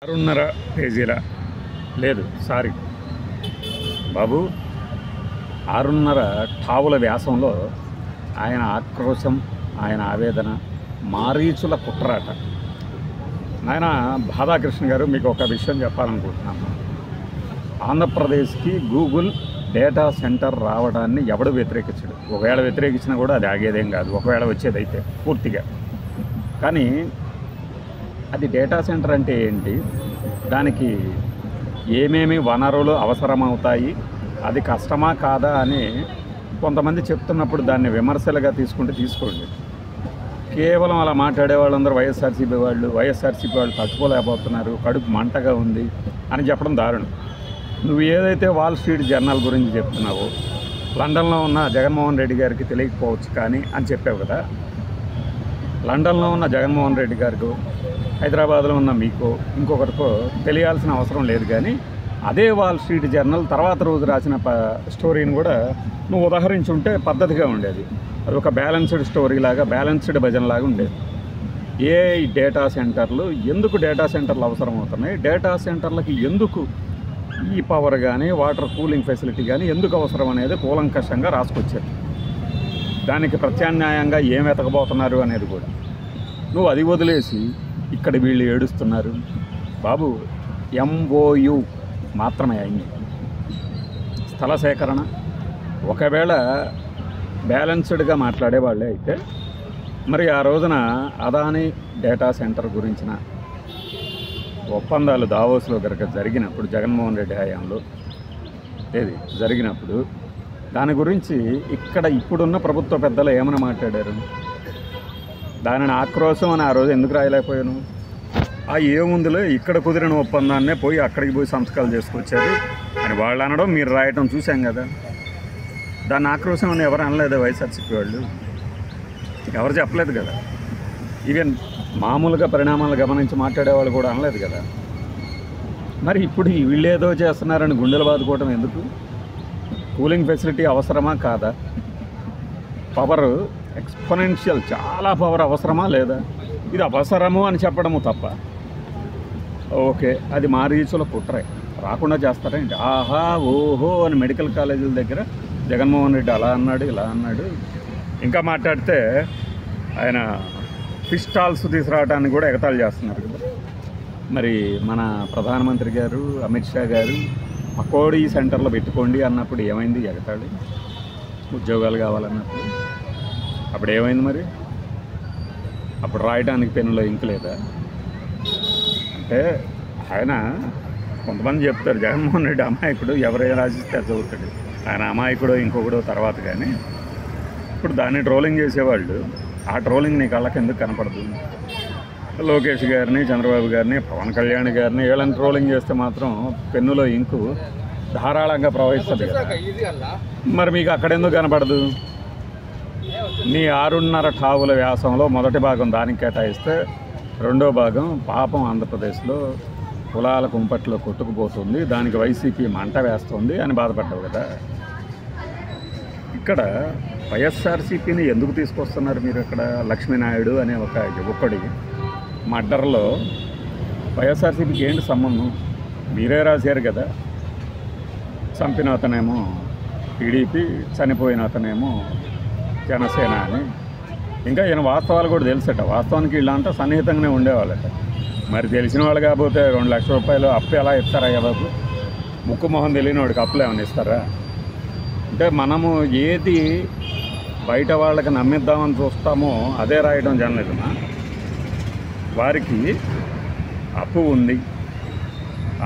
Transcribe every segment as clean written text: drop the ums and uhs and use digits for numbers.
6.5 పేజీల లేదు సారీ బాబు 6.5 ఠావుల వ్యాసంలో ఆయన ఆక్రోశం, ఆయన ఆవేదన, మారీచుల కుట్రాట. ఆయన బాధాకృష్ణ గారు, మీకు ఒక విషయం చెప్పాలనుకుంటున్నాను. ఆంధ్రప్రదేశ్కి గూగుల్ డేటా సెంటర్ రావడాన్ని ఎవడు వ్యతిరేకించడు. ఒకవేళ వ్యతిరేకించినా కూడా అది ఆగేదేం కాదు, ఒకవేళ వచ్చేదైతే పూర్తిగా. కానీ అది డేటా సెంటర్ అంటే ఏంటి, దానికి ఏమేమి వనరులు అవసరమవుతాయి, అది కష్టమా కాదా అని కొంతమంది చెప్తున్నప్పుడు దాన్ని విమర్శలుగా తీసుకోండి. కేవలం అలా మాట్లాడే వాళ్ళందరూ వైఎస్ఆర్సీపీ వాళ్ళు తట్టుకోలేకపోతున్నారు, కడుపు మంటగా ఉంది అని చెప్పడం దారుణం. నువ్వు ఏదైతే వాల్ స్ట్రీట్ జర్నల్ గురించి చెప్తున్నావో, లండన్లో ఉన్న జగన్మోహన్ రెడ్డి గారికి తెలియకపోవచ్చు కానీ అని చెప్పావు కదా. లండన్లో ఉన్న జగన్మోహన్ రెడ్డి గారికి, హైదరాబాద్లో ఉన్న మీకు, ఇంకొకరికో తెలియాల్సిన అవసరం లేదు. కానీ అదే వాల్ స్ట్రీట్ జర్నల్ తర్వాత రోజు రాసిన స్టోరీని కూడా నువ్వు ఉదాహరించుంటే పద్ధతిగా ఉండేది. అది ఒక బ్యాలెన్స్డ్ స్టోరీ లాగా, బ్యాలెన్స్డ్ భజన్ లాగా ఉండేది. ఏ డేటా సెంటర్లు, ఎందుకు డేటా సెంటర్లు అవసరం అవుతున్నాయి, డేటా సెంటర్లకి ఎందుకు ఈ పవర్ కానీ వాటర్ కూలింగ్ ఫెసిలిటీ కానీ ఎందుకు అవసరం అనేది కూలంకషంగా రాసుకొచ్చారు. దానికి ప్రత్యామ్నాయంగా ఏం వెతకబోతున్నారు అనేది కూడా. నువ్వు అది వదిలేసి ఇక్కడ వీళ్ళు ఏడుస్తున్నారు. బాబు, MOU మాత్రమే అయింది స్థల సేకరణ. ఒకవేళ బ్యాలెన్స్డ్గా మాట్లాడే వాళ్ళే అయితే మరి ఆ రోజున అదానీ డేటా సెంటర్ గురించిన ఒప్పందాలు దావోస్లో జరిగినప్పుడు, జగన్మోహన్ రెడ్డి హయాంలో జరిగినప్పుడు దాని గురించి ఇక్కడ ఇప్పుడున్న ప్రభుత్వ పెద్దలు ఏమైనా మాట్లాడారు? దానిని ఆక్రోశం అని ఆ రోజు ఎందుకు రాయలేకపోయాను? ఏముందిలే, ఇక్కడ కుదిరిన ఒప్పందాన్నే పోయి అక్కడికి పోయి సంతకాలు చేసుకొచ్చారు అని వాళ్ళు అనడం, మీరు రాయటం చూసాం కదా. దాన్ని ఆక్రోశం అని ఎవరు అనలేదు. వైఎస్ఆర్సీపీ వాళ్ళు ఎవరు చెప్పలేదు కదా. ఈవెన్ మామూలుగా పరిణామాలు గమనించి మాట్లాడేవాళ్ళు కూడా అనలేదు కదా. మరి ఇప్పుడు వీళ్ళేదో చేస్తున్నారని గుండెలు బాదుకోవటం ఎందుకు? కూలింగ్ ఫెసిలిటీ అవసరమా కాదా? పవర్ ఎక్స్పోనెన్షియల్, చాలా పవర్ అవసరమా లేదా? ఇది అవసరము అని చెప్పడము తప్ప. ఓకే, అది మారీచుల కుట్రే, రాకుండా చేస్తారేంటి? ఆహా ఓహో అని మెడికల్ కాలేజీల దగ్గర జగన్మోహన్ రెడ్డి అలా అన్నాడు, ఇలా అన్నాడు. ఇంకా మాట్లాడితే ఆయన ఫిష్ స్టాల్స్ తీసుకురావడానికి కూడా ఎగతాళి చేస్తున్నారు కదా. మరి మన ప్రధానమంత్రి గారు, అమిత్ షా గారు పకోడీ సెంటర్లో పెట్టుకోండి అన్నప్పుడు ఏమైంది ఎగతాళి? ఉద్యోగాలు కావాలన్నప్పుడు అప్పుడు ఏమైంది? మరి అప్పుడు రాయడానికి పెన్నులో ఇంక్ లేదా? అంటే ఆయన కొంతమంది చెప్తారు జగన్మోహన్ రెడ్డి అమాయకుడు, ఎవరైనా రాసిస్తే అది చదువుతాడు. ఆయన అమాయకుడో ఇంకొకడో తర్వాత. కానీ ఇప్పుడు దాన్ని ట్రోలింగ్ చేసేవాళ్ళు, ఆ ట్రోలింగ్ నీ కళ్ళకి ఎందుకు కనపడదు? లోకేష్ గారిని, చంద్రబాబు గారిని, పవన్ కళ్యాణ్ గారిని వీళ్ళని ట్రోలింగ్ చేస్తే మాత్రం పెన్నులో ఇంకు ధారాళంగా ప్రవహిస్తుంది కదా. మరి మీకు అక్కడెందుకు కనపడదు? నీ 6.5 ఠావుల వ్యాసంలో మొదటి భాగం దానికి కేటాయిస్తే రెండో భాగం పాపం ఆంధ్రప్రదేశ్లో కులాల కుంపట్లో కొట్టుకుపోతుంది, దానికి వైసీపీ మంట వేస్తుంది అని బాధపడ్డావు కదా. ఇక్కడ వైఎస్ఆర్సీపీని ఎందుకు తీసుకొస్తున్నారు మీరు? ఇక్కడ లక్ష్మీనాయుడు అనే ఒక యువకుడి మర్డర్లో వైఎస్ఆర్సీపీకి ఏంటి సంబంధం? మీరే రాశారు కదా, చంపిన అతనేమో టీడీపీ, చనిపోయిన అతనేమో జనసేన అని. ఇంకా ఈయన వాస్తవాలు కూడా తెలుసట. వాస్తవానికి వీళ్ళంతా సన్నిహితంగానే ఉండేవాళ్ళట. మరి తెలిసిన వాళ్ళు కాకపోతే 2 లక్షల రూపాయలు అప్పు ఎలా ఇస్తారా బాబు? ముక్కు మొహం తెలియని వాడికి అప్పులు ఏమైనా ఇస్తారా? అంటే మనము ఏది బయట వాళ్ళకి నమ్మిద్దామని చూస్తామో అదే రాయడం జర్నలిజమా? వారికి అప్పు ఉంది,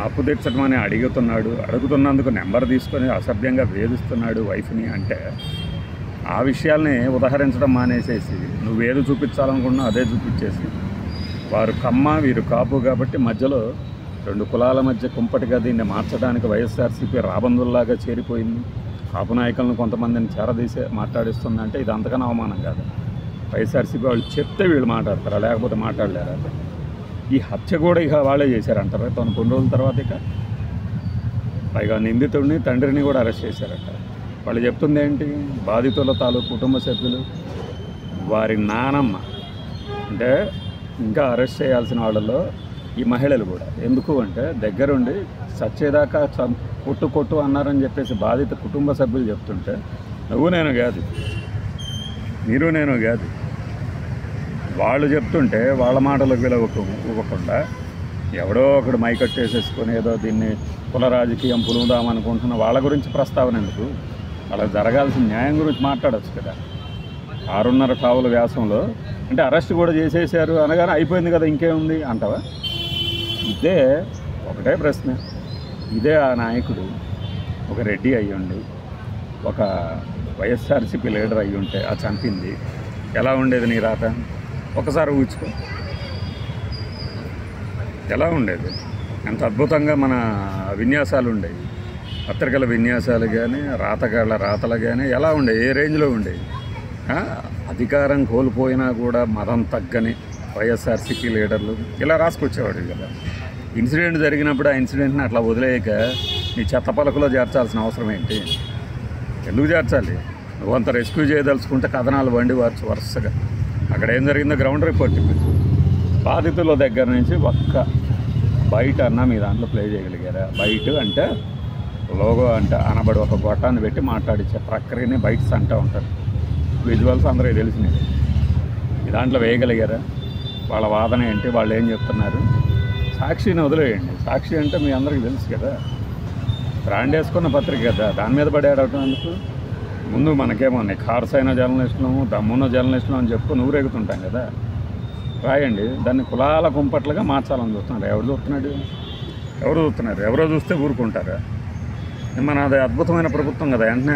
అప్పు తెచ్చటమని అడుగుతున్నందుకు నెంబర్ తీసుకొని అసభ్యంగా వేధిస్తున్నాడు వైఫ్ని అంటే ఆ విషయాల్ని ఉదహరించడం మానేసేసి నువ్వేది చూపించాలనుకున్నా అదే చూపించేసి, వారు కమ్మ వీరు కాపు కాబట్టి మధ్యలో 2 కులాల మధ్య కుంపటిగా దీన్ని మార్చడానికి వైఎస్ఆర్సీపీ రాబందుల్లాగా చేరిపోయింది. కాపు నాయకులను కొంతమందిని చేరదీసే మాట్లాడిస్తుందంటే ఇది అంతకన్నా అవమానం కాదు. వైఎస్ఆర్సీపీ వాళ్ళు చెప్తే వీళ్ళు మాట్లాడతారా, లేకపోతే మాట్లాడలేరా? ఈ హత్య కూడా ఇక వాళ్ళే చేశారంటారా కొన్ని రోజుల తర్వాత? ఇక పైగా నిందితుడిని, తండ్రిని కూడా అరెస్ట్ చేశారట. వాళ్ళు చెప్తుంది ఏంటి? బాధితుల తాలూకు కుటుంబ సభ్యులు, వారి నానమ్మ, అంటే ఇంకా అరెస్ట్ చేయాల్సిన వాళ్ళలో ఈ మహిళలు కూడా. ఎందుకు అంటే దగ్గరుండి చచ్చేదాకా కొట్టు అన్నారని చెప్పేసి బాధిత కుటుంబ సభ్యులు చెప్తుంటే నేను కాదు, మీరు నేను కాదు, వాళ్ళు చెప్తుంటే వాళ్ళ మాటలకు ఇవ్వకుండా ఎవడో ఒకడు మైకట్టేసేసుకొని ఏదో దీన్ని కుల రాజకీయం పులుదామనుకుంటున్న వాళ్ళ గురించి ప్రస్తావన ఎందుకు? వాళ్ళకి జరగాల్సిన న్యాయం గురించి మాట్లాడచ్చు కదా. 6.5 కావుల వ్యాసంలో అంటే అరెస్ట్ కూడా చేసేసారు అనగానే అయిపోయింది కదా, ఇంకేముంది అంటావా? ఇదే ఒకటే ప్రశ్న. ఇదే ఆ నాయకుడు ఒక రెడ్డి అయ్యుండి ఒక వైఎస్ఆర్సీపీ లీడర్ అయ్యుంటే ఆ చంపింది ఎలా ఉండేది నీ రాత? ఒకసారి ఊహించుకో, ఎలా ఉండేది? ఎంత అద్భుతంగా మన విన్యాసాలు ఉండేవి, పత్రికల విన్యాసాలు కానీ రాతగాళ్ళ రాతలు కానీ ఎలా ఉండేవి, ఏ రేంజ్లో ఉండేవి. అధికారం కోల్పోయినా కూడా మతం తగ్గని వైఎస్ఆర్సీపీ లీడర్లు ఇలా రాసుకొచ్చేవాడు కదా. ఇన్సిడెంట్ జరిగినప్పుడు ఆ ఇన్సిడెంట్ని అట్లా వదిలేయక నీ చెత్త పలకలో చేర్చాల్సిన అవసరం ఏంటి? ఎందుకు చేర్చాలి? నువ్వు అంత రెస్క్యూ చేయదలుచుకుంటే కథనాలు వండి వరుసగా అక్కడ ఏం జరిగిందో గ్రౌండ్ రిపోర్ట్ ఇప్పించు. బాధితుల దగ్గర నుంచి ఒక్క బయట అన్నా మీ దాంట్లో ప్లే చేయగలిగారా? బయట అంటే లోగో అంటే అనబడి ఒక గొట్టాన్ని పెట్టి మాట్లాడించే ప్రక్రియని బయట అంటూ ఉంటారు. విజువల్స్ అందరికీ తెలిసినవి. మీ దాంట్లో వేయగలిగారా? వాళ్ళ వాదన ఏంటి, వాళ్ళు ఏం చెప్తున్నారు? సాక్షిని వదిలేయండి. సాక్షి అంటే మీ అందరికీ తెలుసు కదా, బ్రాండ్ వేసుకున్న పత్రిక కదా, దాని మీద పడేయడం ఎందుకు? ముందు మనకేమో ఖార్స్ అయిన జర్నలిస్టులము దమ్మున్న జర్నలిస్టులు అని చెప్పు నువ్వు రేగుతుంటాం కదా. రాయండి. దాన్ని కులాల కుంపట్లుగా మార్చాలని చూస్తున్నాడు. ఎవరు చూస్తున్నారు? ఎవరో చూస్తే ఊరుకుంటారా? మనది అద్భుతమైన ప్రభుత్వం కదా, వెంటనే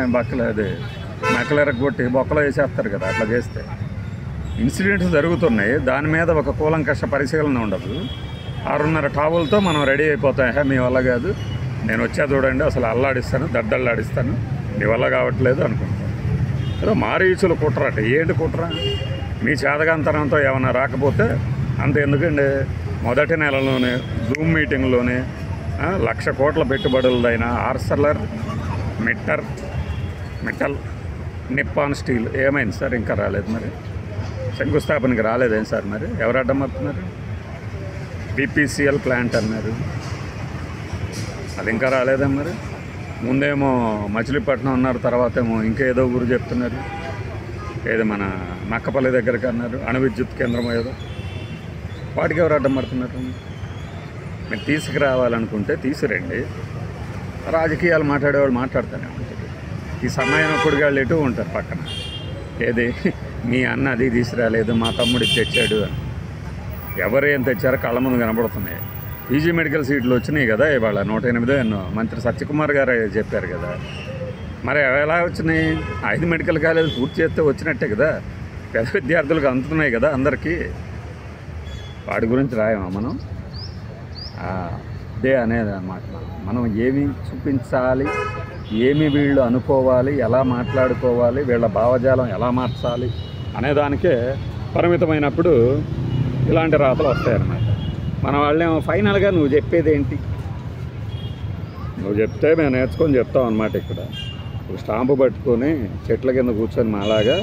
మెక్కలెరగొట్టి బొక్కలో వేసేస్తారు కదా. అట్లా చేస్తే ఇన్సిడెంట్స్ జరుగుతున్నాయి, దాని మీద ఒక కూలంకష పరిశీలన ఉండదు. 6.5 టావులతో మనం రెడీ అయిపోతాం. మీ వల్ల కాదు, నేను వచ్చా చూడండి, అసలు అల్లాడిస్తాను, దడ్డల్లాడిస్తాను, మీ వల్ల కావట్లేదు అనుకుంటాను. ఏదో మారీచులు కుట్రట. ఏంటి కుట్ర? మీ చేదగాంతరంతో ఏమైనా రాకపోతే అంత ఎందుకండి? మొదటి నెలలోనే జూమ్ మీటింగ్లోనే 1,00,000 కోట్ల పెట్టుబడులదైన ఆర్సెలర్ మిట్టల్ నిప్పాన్ స్టీల్ ఏమైంది సార్? ఇంకా రాలేదు. మరి శంకుస్థాపనకి రాలేదేం సార్? మరి ఎవరు అడ్డం పడుతున్నారు? BPCL ప్లాంట్ అన్నారు, అది ఇంకా రాలేదా? మరి ముందేమో మచిలీపట్నం అన్నారు, తర్వాత ఏమో ఇంకేదో ఊరు చెప్తున్నారు. ఏదో మన నక్కపల్లి దగ్గరికి అన్నారు, అణు విద్యుత్ కేంద్రం ఏదో. వాటికి ఎవరు అడ్డం పడుతున్నారు? మీరు తీసుకురావాలనుకుంటే తీసుకురండి. రాజకీయాలు మాట్లాడేవాళ్ళు మాట్లాడుతూనే ఉంటారు. ఈ సమయానప్పుడు వాళ్ళు ఎటు ఉంటారు పక్కన. ఏది మీ అన్న అది తీసుకురాలేదు, మా తమ్ముడు తెచ్చాడు అని. ఎవరు ఏం తెచ్చారో కళ్ళ ముందు కనబడుతున్నాయి. PG మెడికల్ సీట్లు వచ్చినాయి కదా ఇవాళ 108 ఎన్నో మంత్రి సత్యకుమార్ గారు చెప్పారు కదా. మరి ఎలా వచ్చినాయి? 5 మెడికల్ కాలేజీలు పూర్తి చేస్తే వచ్చినట్టే కదా. పేద విద్యార్థులకు అందుతున్నాయి కదా అందరికీ. వాటి గురించి రాయమా మనం? అదే అనేది అన్నమాట. మనం ఏమి చూపించాలి, ఏమి వీళ్ళు అనుకోవాలి, ఎలా మాట్లాడుకోవాలి, వీళ్ళ భావజాలం ఎలా మార్చాలి అనేదానికే పరిమితమైనప్పుడు ఇలాంటి రాతలు వస్తాయన్నమాట. మన వాళ్ళేమో ఫైనల్గా నువ్వు చెప్పేది ఏంటి? నువ్వు చెప్తే మేము నేర్చుకొని చెప్తాం అన్నమాట. ఇక్కడ స్టాంపు పట్టుకొని చెట్ల కింద కూర్చొని మాలాగా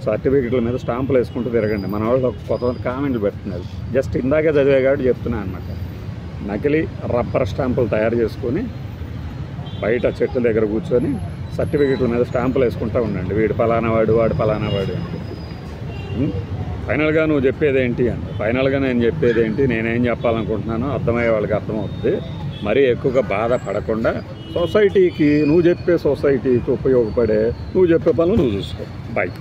సర్టిఫికెట్ల మీద స్టాంపులు వేసుకుంటూ తిరగండి. మన వాళ్ళు కొంతమంది కామెంట్లు పెడుతున్నారు. జస్ట్ ఇందాకే చదివే కాబట్టి చెప్తున్నాను అనమాట. నకిలీ రబ్బర్ స్టాంపులు తయారు చేసుకొని బయట చెట్ల దగ్గర కూర్చొని సర్టిఫికెట్ల మీద స్టాంపులు వేసుకుంటూ ఉండండి. వీడు ఫలానా వాడు, వాడు ఫలానా వాడు అంటే. ఫైనల్గా నువ్వు చెప్పేది ఏంటి అంటే, ఫైనల్గా నేను చెప్పేది ఏంటి, నేనేం చెప్పాలనుకుంటున్నానో అర్థమయ్యే వాళ్ళకి అర్థమవుతుంది. మరీ ఎక్కువగా బాధపడకుండా సొసైటీకి నువ్వు చెప్పే సొసైటీకి ఉపయోగపడే నువ్వు చెప్పే పనులు నువ్వు చూసుకో. బాయ్.